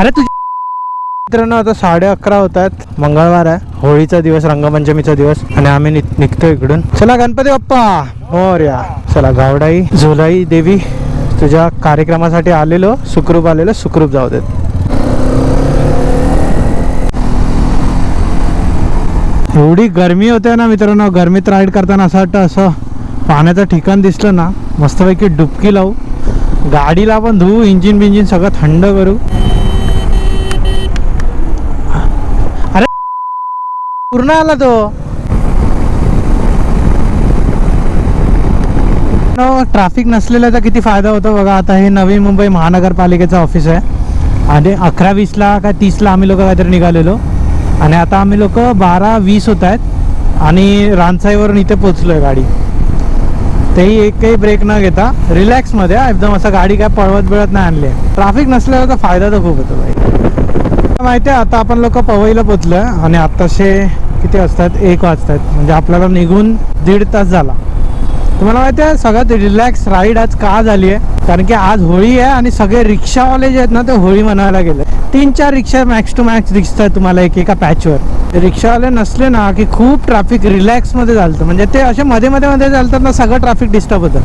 अरे तुझ्या मित्रांनो आता 11:30 होत आहेत. मंगळवार आहे, होळीचा दिवस, रंगपंचमीचा दिवस आणि आम्ही निघतो इकडून. चला गणपती बाप्पा मोरया. चला गावडाई झुलाई देवी तुझ्या कार्यक्रमासाठी आलेलो, सुखरूप आलेलो, सुखरूप जाऊ देत. एवढी गरमी होते ना मित्रांनो, गरमीत राईड करताना असं वाटतं असं पाण्याचं ठिकाण दिसलं ना मस्तपैकी डुबकी लावू, गाडीला पण धुवू, इंजिन बिंजिन सगळं थंड करू. अरे पूर्ण आला तो. ट्रॅफिक नसलेल्याचा किती फायदा होतो बघा. आता हे नवी मुंबई महानगरपालिकेचं ऑफिस आहे आणि 11:20 काय 30 आम्ही लोक काहीतरी निघालेलो आणि आता आम्ही लोक 12:20 होत आहेत आणि रानसाईवरून इथे पोचलोय. गाडी तेही एकही ब्रेक न घेता रिलॅक्समध्ये, एकदम असं गाडी काय पळवत बिळत नाही आणली. ट्रॅफिक नसल्याचा फायदा तर खूप होतो बाई. माहिती आहे आता आपण लोक पवईला पोचलोय आणि आत्ताशे किती वाजतात, 1 वाजतात, म्हणजे आपल्याला निघून 1.5 तास झाला. तुम्हाला माहिती आहे सगळ्यात रिलॅक्स राईड आज का झाली आहे, कारण की आज होळी आहे आणि सगळे रिक्षावाले जे आहेत ना ते होळी मनवायला गेले. 3-4 रिक्षा मॅक्स टू मॅक्स दिसत आहेत तुम्हाला एका पॅचवर. रिक्षावाले नसले ना की खूप ट्रॅफिक रिलॅक्समध्ये चालतं, म्हणजे ते असे मध्ये चालतात ना, सगळं ट्रॅफिक डिस्टर्ब होतं.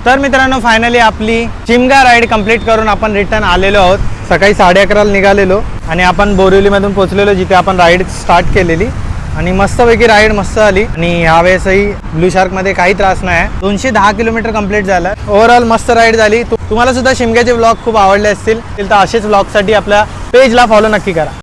तर मित्रांनो फायनली आपली शिमगा राईड कंप्लीट करून आपण रिटर्न आलेलो आहोत. सकाळी 11:30 निघालेलो आणि आपण बोरिवलीमधून पोहोचलेलो जिथे आपण राईड स्टार्ट केलेली आणि मस्तपैकी राईड मस्त आली. आणि ह्यावेळेसही ब्लू शार्कमध्ये काही त्रास नाही आहे. 210 किलोमीटर कंप्लीट झालं. ओव्हरऑल मस्त राईड झाली. तुम्हाला सुद्धा शिमग्याचे व्लॉग खूप आवडले असतील तर असेच व्लॉगसाठी आपल्या पेजला फॉलो नक्की करा.